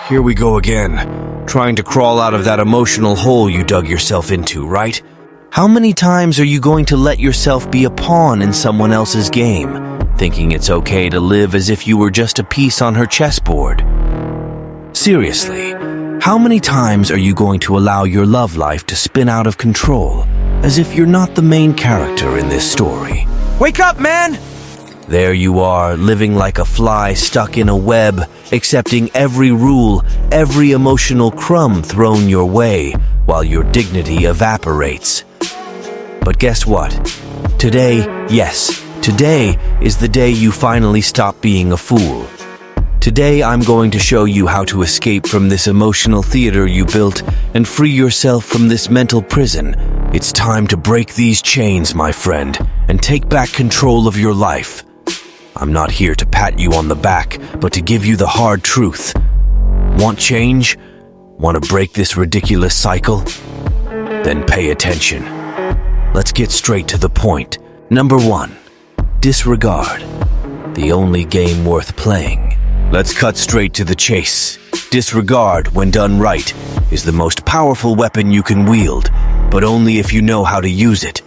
here we go again. Trying to crawl out of that emotional hole you dug yourself into, right? How many times are you going to let yourself be a pawn in someone else's game, thinking it's okay to live as if you were just a piece on her chessboard? Seriously, how many times are you going to allow your love life to spin out of control, as if you're not the main character in this story? Wake up, man! There you are, living like a fly stuck in a web, accepting every rule, every emotional crumb thrown your way, while your dignity evaporates. But guess what? Today, yes, today is the day you finally stop being a fool. Today, I'm going to show you how to escape from this emotional theater you built and free yourself from this mental prison. It's time to break these chains, my friend, and take back control of your life. I'm not here to pat you on the back, but to give you the hard truth. Want change? Want to break this ridiculous cycle? Then pay attention. Let's get straight to the point. Number 1, disregard. The only game worth playing. Let's cut straight to the chase. Disregard, when done right, is the most powerful weapon you can wield, but only if you know how to use it.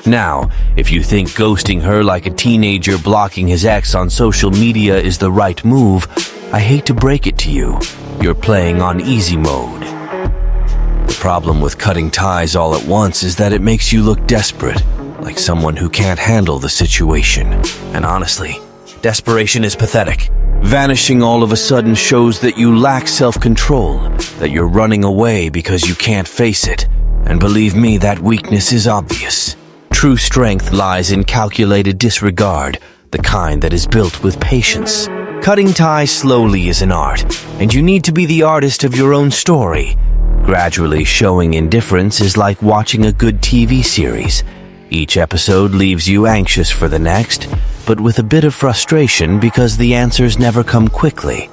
Now, if you think ghosting her like a teenager blocking his ex on social media is the right move, I hate to break it to you. You're playing on easy mode. The problem with cutting ties all at once is that it makes you look desperate, like someone who can't handle the situation. And honestly, desperation is pathetic. Vanishing all of a sudden shows that you lack self-control, that you're running away because you can't face it. And believe me, that weakness is obvious. True strength lies in calculated disregard, the kind that is built with patience. Cutting ties slowly is an art, and you need to be the artist of your own story. Gradually showing indifference is like watching a good TV series. Each episode leaves you anxious for the next, but with a bit of frustration because the answers never come quickly.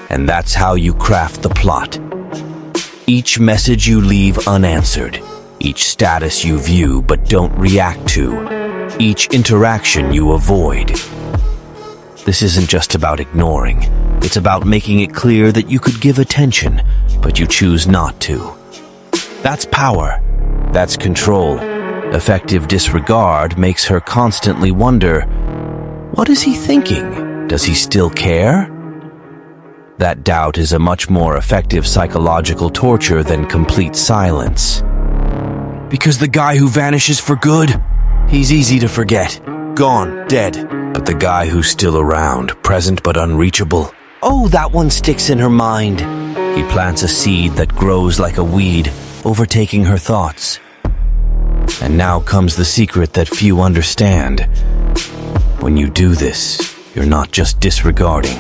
And that's how you craft the plot. Each message you leave unanswered, each status you view but don't react to, each interaction you avoid. This isn't just about ignoring. It's about making it clear that you could give attention, but you choose not to. That's power. That's control. Effective disregard makes her constantly wonder, what is he thinking? Does he still care? That doubt is a much more effective psychological torture than complete silence. Because the guy who vanishes for good, he's easy to forget. Gone, dead. But the guy who's still around, present but unreachable, oh, that one sticks in her mind. He plants a seed that grows like a weed, overtaking her thoughts. And now comes the secret that few understand. When you do this, you're not just disregarding.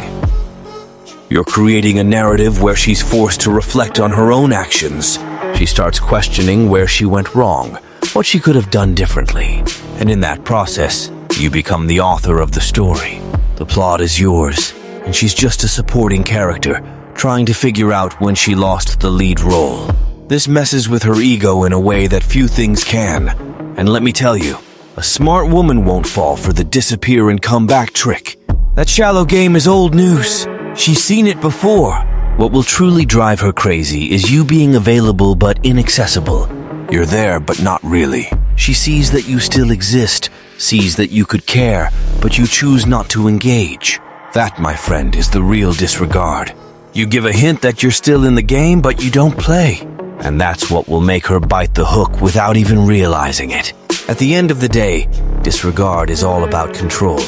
You're creating a narrative where she's forced to reflect on her own actions. She starts questioning where she went wrong, what she could have done differently. And in that process, you become the author of the story. The plot is yours, and she's just a supporting character, trying to figure out when she lost the lead role. This messes with her ego in a way that few things can. And let me tell you, a smart woman won't fall for the disappear and come back trick. That shallow game is old news. She's seen it before. What will truly drive her crazy is you being available but inaccessible. You're there, but not really. She sees that you still exist, sees that you could care, but you choose not to engage. That, my friend, is the real disregard. You give a hint that you're still in the game, but you don't play. And that's what will make her bite the hook without even realizing it. At the end of the day, disregard is all about control.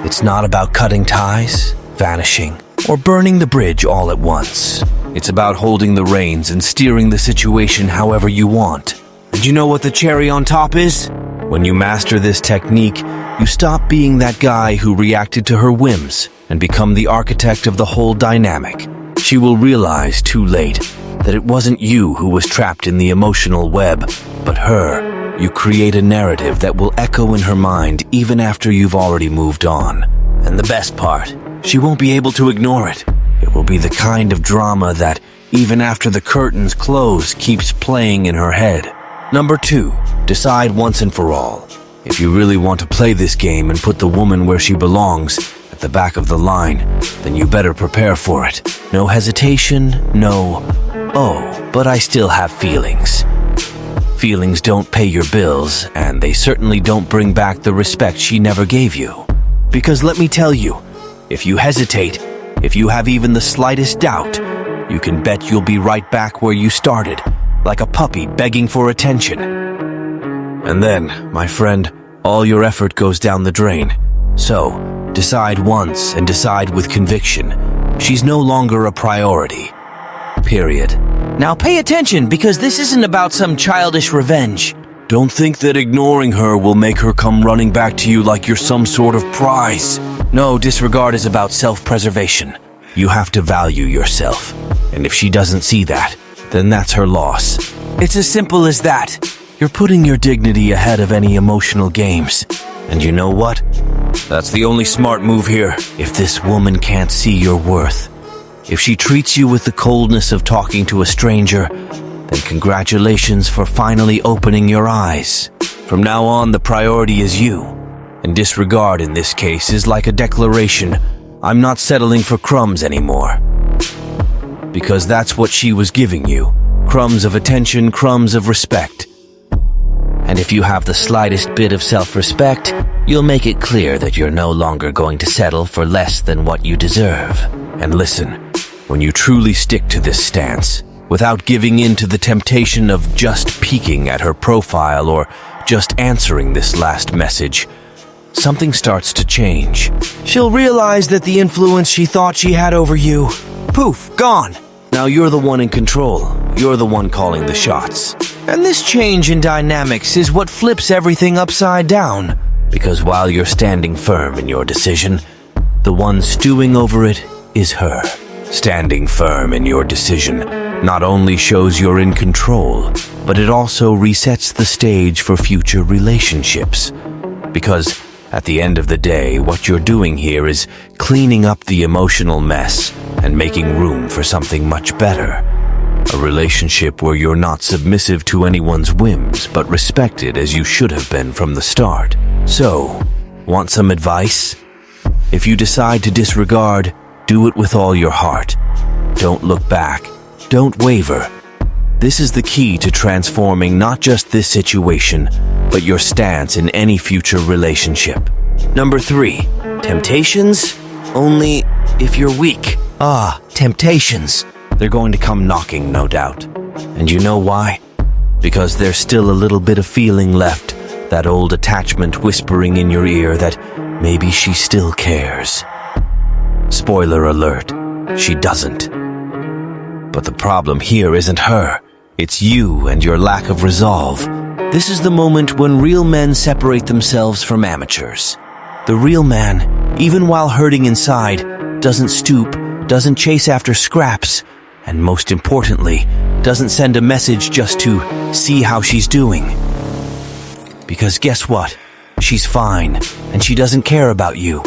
It's not about cutting ties, vanishing, or burning the bridge all at once. It's about holding the reins and steering the situation however you want. And you know what the cherry on top is? When you master this technique, you stop being that guy who reacted to her whims and become the architect of the whole dynamic. She will realize too late that it wasn't you who was trapped in the emotional web, but her. You create a narrative that will echo in her mind even after you've already moved on. And the best part, she won't be able to ignore it. It will be the kind of drama that, even after the curtains close, keeps playing in her head. Number 2, decide once and for all. If you really want to play this game and put the woman where she belongs, at at the back of the line, then you better prepare for it. No hesitation, no, "Oh, but I still have feelings." Feelings don't pay your bills, and they certainly don't bring back the respect she never gave you. Because let me tell you, if you hesitate, if you have even the slightest doubt, you can bet you'll be right back where you started, like a puppy begging for attention. And then, my friend, all your effort goes down the drain. So, decide once and decide with conviction. She's no longer a priority. Period. Now pay attention, because this isn't about some childish revenge. Don't think that ignoring her will make her come running back to you like you're some sort of prize. No, disregard is about self-preservation. You have to value yourself. And if she doesn't see that, then that's her loss. It's as simple as that. You're putting your dignity ahead of any emotional games. And you know what? That's the only smart move here. If this woman can't see your worth, if she treats you with the coldness of talking to a stranger, then congratulations for finally opening your eyes. From now on, the priority is you. And disregard in this case is like a declaration. I'm not settling for crumbs anymore. Because that's what she was giving you. Crumbs of attention, crumbs of respect. And if you have the slightest bit of self-respect, you'll make it clear that you're no longer going to settle for less than what you deserve. And listen, when you truly stick to this stance, without giving in to the temptation of just peeking at her profile or just answering this last message, something starts to change. She'll realize that the influence she thought she had over you, poof, gone. Now you're the one in control. You're the one calling the shots. And this change in dynamics is what flips everything upside down. Because while you're standing firm in your decision, the one stewing over it is her. Standing firm in your decision not only shows you're in control, but it also resets the stage for future relationships. Because at the end of the day, what you're doing here is cleaning up the emotional mess and making room for something much better. A relationship where you're not submissive to anyone's whims, but respected as you should have been from the start. So, want some advice? If you decide to disregard, do it with all your heart. Don't look back. Don't waver. This is the key to transforming not just this situation, but your stance in any future relationship. Number 3, temptations? Only if you're weak. Temptations. They're going to come knocking, no doubt. And you know why? Because there's still a little bit of feeling left, that old attachment whispering in your ear that maybe she still cares. Spoiler alert, she doesn't. But the problem here isn't her. It's you and your lack of resolve. This is the moment when real men separate themselves from amateurs. The real man, even while hurting inside, doesn't stoop, doesn't chase after scraps, and most importantly, doesn't send a message just to see how she's doing. Because guess what? She's fine, and she doesn't care about you.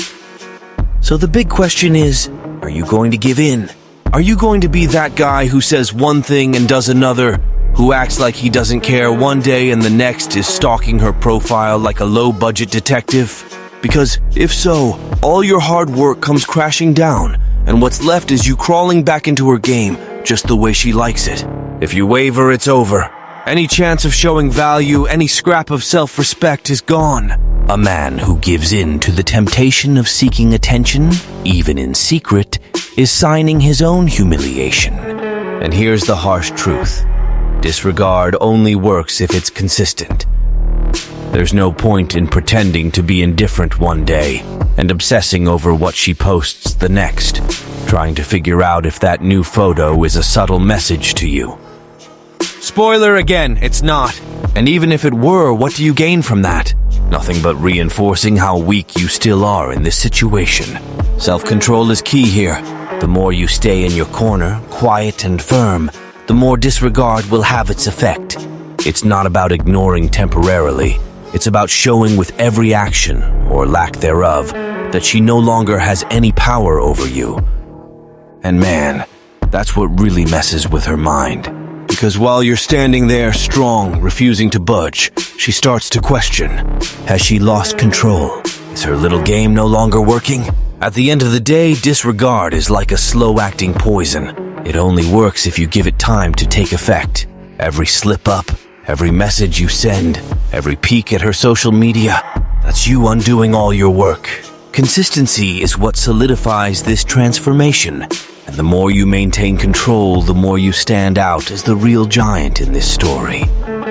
So the big question is, are you going to give in? Are you going to be that guy who says one thing and does another, who acts like he doesn't care one day and the next is stalking her profile like a low-budget detective? Because if so, all your hard work comes crashing down, and what's left is you crawling back into her game just the way she likes it. If you waver, it's over. Any chance of showing value, any scrap of self-respect is gone. A man who gives in to the temptation of seeking attention, even in secret, is signing his own humiliation. And here's the harsh truth. Disregard only works if it's consistent. There's no point in pretending to be indifferent one day and obsessing over what she posts the next, trying to figure out if that new photo is a subtle message to you. Spoiler again, it's not. And even if it were, what do you gain from that? Nothing but reinforcing how weak you still are in this situation. Self-control is key here. The more you stay in your corner, quiet and firm, the more disregard will have its effect. It's not about ignoring temporarily. It's about showing with every action, or lack thereof, that she no longer has any power over you. And man, that's what really messes with her mind. Because while you're standing there strong, refusing to budge, she starts to question. Has she lost control? Is her little game no longer working? At the end of the day, disregard is like a slow-acting poison. It only works if you give it time to take effect. Every slip-up, every message you send, every peek at her social media, that's you undoing all your work. Consistency is what solidifies this transformation. And the more you maintain control, the more you stand out as the real giant in this story.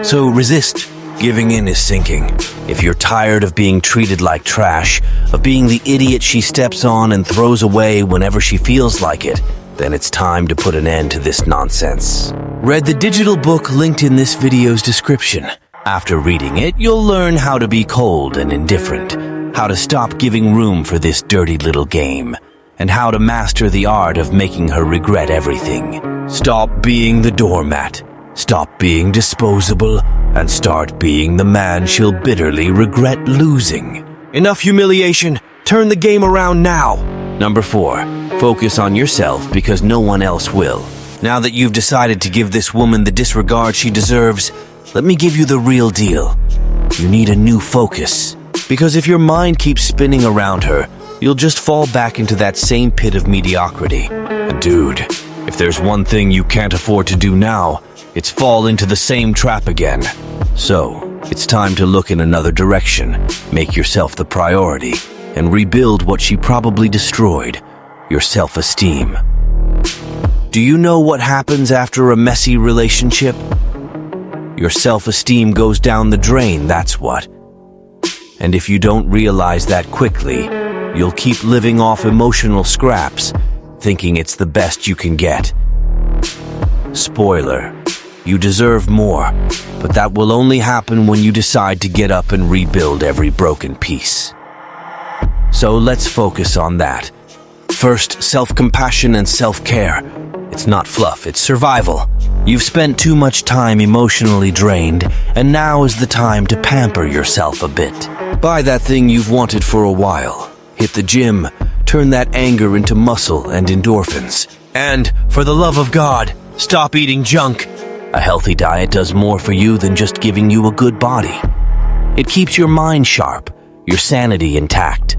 So resist. Giving in is sinking. If you're tired of being treated like trash, of being the idiot she steps on and throws away whenever she feels like it, then it's time to put an end to this nonsense. Read the digital book linked in this video's description. After reading it, you'll learn how to be cold and indifferent, how to stop giving room for this dirty little game, and how to master the art of making her regret everything. Stop being the doormat, stop being disposable, and start being the man she'll bitterly regret losing. Enough humiliation, turn the game around now. Number 4, focus on yourself because no one else will. Now that you've decided to give this woman the disregard she deserves, let me give you the real deal. You need a new focus. Because if your mind keeps spinning around her, you'll just fall back into that same pit of mediocrity. And dude, if there's one thing you can't afford to do now, it's fall into the same trap again. So, it's time to look in another direction, make yourself the priority, and rebuild what she probably destroyed, your self-esteem. Do you know what happens after a messy relationship? Your self-esteem goes down the drain, that's what. And if you don't realize that quickly, you'll keep living off emotional scraps, thinking it's the best you can get. Spoiler, you deserve more, but that will only happen when you decide to get up and rebuild every broken piece. So let's focus on that. First, self-compassion and self-care. It's not fluff, it's survival. You've spent too much time emotionally drained, and now is the time to pamper yourself a bit. Buy that thing you've wanted for a while. Hit the gym, turn that anger into muscle and endorphins. And, for the love of God, stop eating junk. A healthy diet does more for you than just giving you a good body. It keeps your mind sharp, your sanity intact.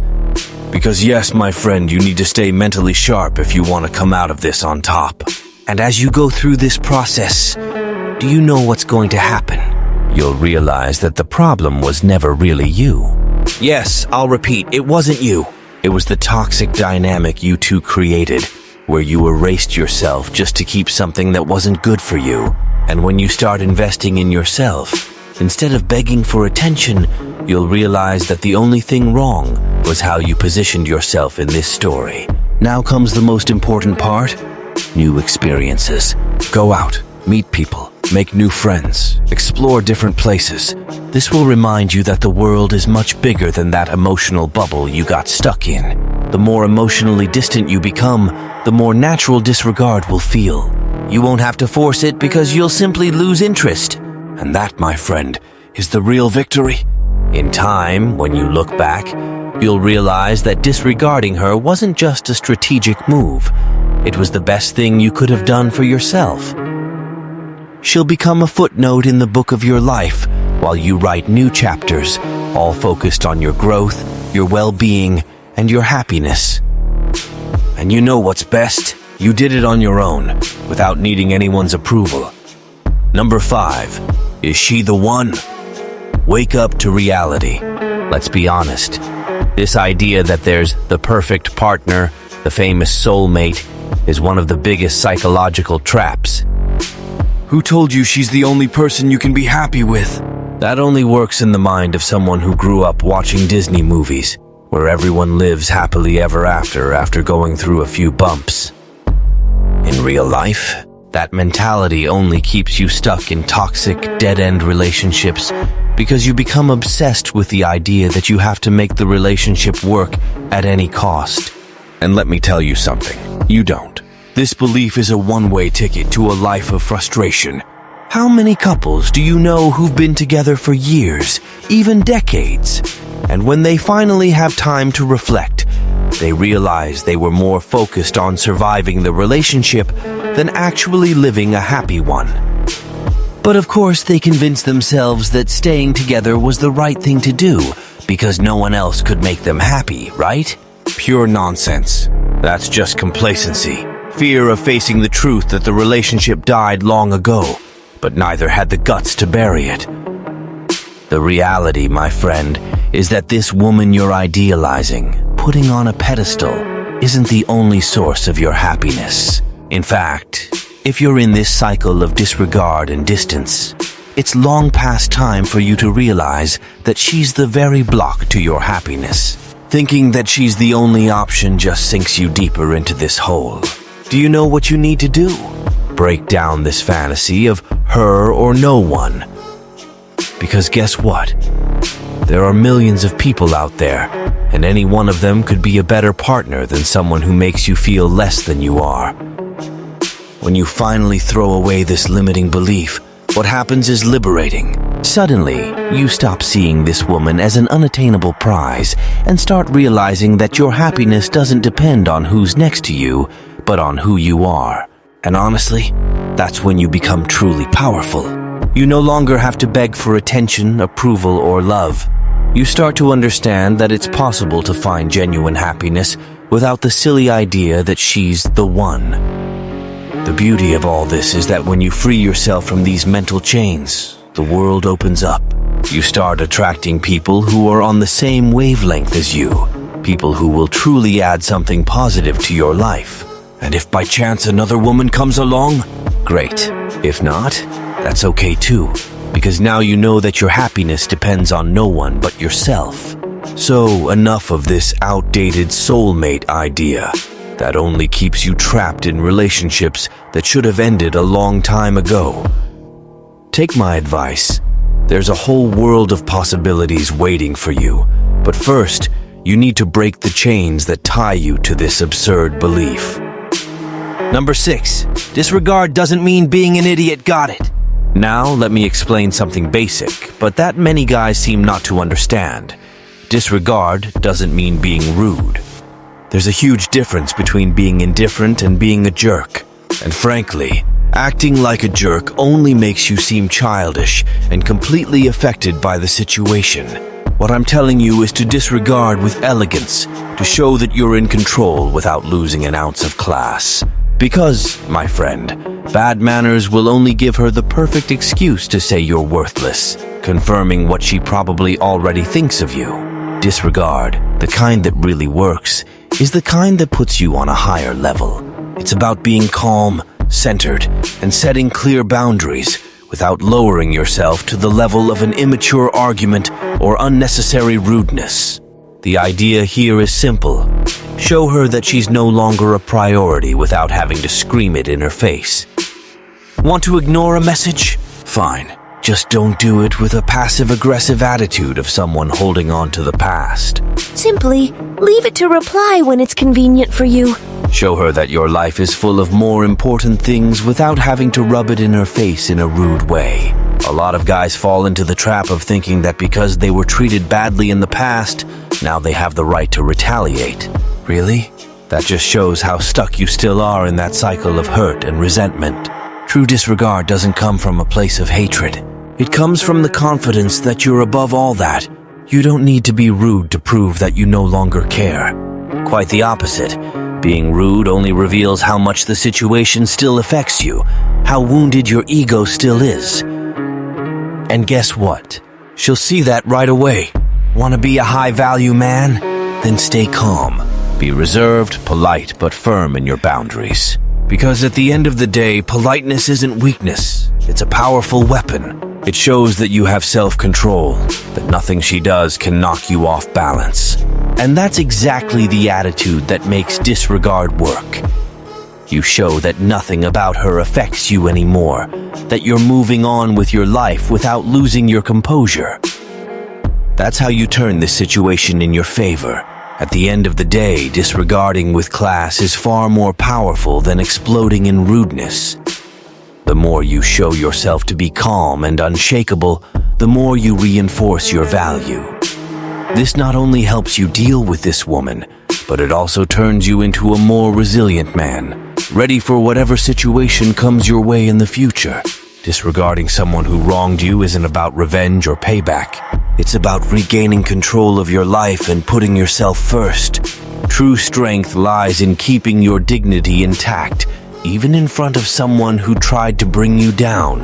Because yes, my friend, you need to stay mentally sharp if you want to come out of this on top. And as you go through this process, do you know what's going to happen? You'll realize that the problem was never really you. Yes, I'll repeat, it wasn't you. It was the toxic dynamic you two created, where you erased yourself just to keep something that wasn't good for you. And when you start investing in yourself, instead of begging for attention, you'll realize that the only thing wrong was how you positioned yourself in this story. Now comes the most important part: new experiences. Go out, meet people, make new friends, explore different places. This will remind you that the world is much bigger than that emotional bubble you got stuck in. The more emotionally distant you become, the more natural disregard will feel. You won't have to force it because you'll simply lose interest. And that, my friend, is the real victory. In time, when you look back, you'll realize that disregarding her wasn't just a strategic move. It was the best thing you could have done for yourself. She'll become a footnote in the book of your life while you write new chapters, all focused on your growth, your well-being, and your happiness. And you know what's best? You did it on your own, without needing anyone's approval. Number 5. Is she the one? Wake up to reality. Let's be honest. This idea that there's the perfect partner, the famous soulmate, is one of the biggest psychological traps. Who told you she's the only person you can be happy with? That only works in the mind of someone who grew up watching Disney movies, where everyone lives happily ever after going through a few bumps. In real life, that mentality only keeps you stuck in toxic, dead-end relationships because you become obsessed with the idea that you have to make the relationship work at any cost. And let me tell you something, you don't. This belief is a one-way ticket to a life of frustration. How many couples do you know who've been together for years, even decades? And when they finally have time to reflect, they realize they were more focused on surviving the relationship than actually living a happy one. But of course, they convince themselves that staying together was the right thing to do because no one else could make them happy, right? Pure nonsense. That's just complacency. Fear of facing the truth that the relationship died long ago, but neither had the guts to bury it. The reality, my friend, is that this woman you're idealizing, putting on a pedestal, isn't the only source of your happiness. In fact, if you're in this cycle of disregard and distance, it's long past time for you to realize that she's the very block to your happiness. Thinking that she's the only option just sinks you deeper into this hole. Do you know what you need to do? Break down this fantasy of her or no one. Because guess what? There are millions of people out there, and any one of them could be a better partner than someone who makes you feel less than you are. When you finally throw away this limiting belief, what happens is liberating. Suddenly, you stop seeing this woman as an unattainable prize and start realizing that your happiness doesn't depend on who's next to you, but on who you are. And honestly, that's when you become truly powerful. You no longer have to beg for attention, approval, or love. You start to understand that it's possible to find genuine happiness without the silly idea that she's the one. The beauty of all this is that when you free yourself from these mental chains, the world opens up. You start attracting people who are on the same wavelength as you, people who will truly add something positive to your life. And if by chance another woman comes along, great. If not, that's okay too, because now you know that your happiness depends on no one but yourself. So enough of this outdated soulmate idea that only keeps you trapped in relationships that should have ended a long time ago. Take my advice. There's a whole world of possibilities waiting for you, but first, you need to break the chains that tie you to this absurd belief. Number 6. Disregard doesn't mean being an idiot, got it? Now, let me explain something basic, but that many guys seem not to understand. Disregard doesn't mean being rude. There's a huge difference between being indifferent and being a jerk. And frankly, acting like a jerk only makes you seem childish and completely affected by the situation. What I'm telling you is to disregard with elegance, to show that you're in control without losing an ounce of class. Because, my friend, bad manners will only give her the perfect excuse to say you're worthless, confirming what she probably already thinks of you. Disregard, the kind that really works, is the kind that puts you on a higher level. It's about being calm, centered, and setting clear boundaries without lowering yourself to the level of an immature argument or unnecessary rudeness. The idea here is simple. Show her that she's no longer a priority without having to scream it in her face. Want to ignore a message? Fine. Just don't do it with a passive-aggressive attitude of someone holding on to the past. Simply leave it to reply when it's convenient for you. Show her that your life is full of more important things without having to rub it in her face in a rude way. A lot of guys fall into the trap of thinking that because they were treated badly in the past, now they have the right to retaliate. Really? That just shows how stuck you still are in that cycle of hurt and resentment. True disregard doesn't come from a place of hatred. It comes from the confidence that you're above all that. You don't need to be rude to prove that you no longer care. Quite the opposite. Being rude only reveals how much the situation still affects you, how wounded your ego still is. And guess what? She'll see that right away. Want to be a high-value man? Then stay calm. Be reserved, polite, but firm in your boundaries. Because at the end of the day, politeness isn't weakness. It's a powerful weapon. It shows that you have self-control, that nothing she does can knock you off balance. And that's exactly the attitude that makes disregard work. You show that nothing about her affects you anymore, that you're moving on with your life without losing your composure. That's how you turn this situation in your favor. At the end of the day, disregarding with class is far more powerful than exploding in rudeness. The more you show yourself to be calm and unshakable, the more you reinforce your value. This not only helps you deal with this woman, but it also turns you into a more resilient man, ready for whatever situation comes your way in the future. Disregarding someone who wronged you isn't about revenge or payback. It's about regaining control of your life and putting yourself first. True strength lies in keeping your dignity intact, even in front of someone who tried to bring you down.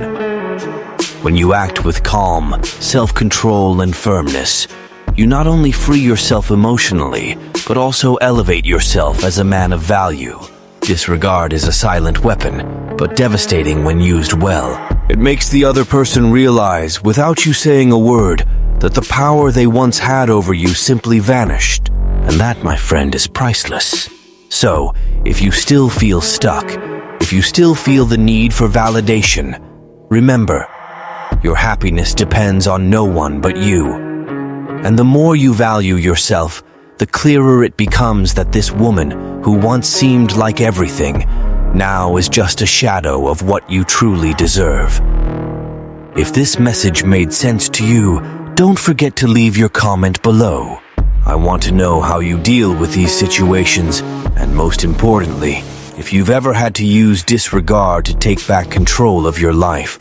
When you act with calm, self-control, and firmness, you not only free yourself emotionally, but also elevate yourself as a man of value. Disregard is a silent weapon, but devastating when used well. It makes the other person realize, without you saying a word, that the power they once had over you simply vanished. And that, my friend, is priceless. So, if you still feel stuck, if you still feel the need for validation, remember, your happiness depends on no one but you. And the more you value yourself, the clearer it becomes that this woman, who once seemed like everything, now is just a shadow of what you truly deserve. If this message made sense to you, don't forget to leave your comment below. I want to know how you deal with these situations, and most importantly, if you've ever had to use disregard to take back control of your life.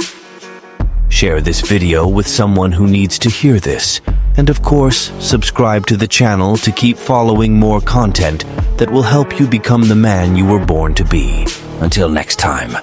Share this video with someone who needs to hear this, and of course, subscribe to the channel to keep following more content that will help you become the man you were born to be. Until next time.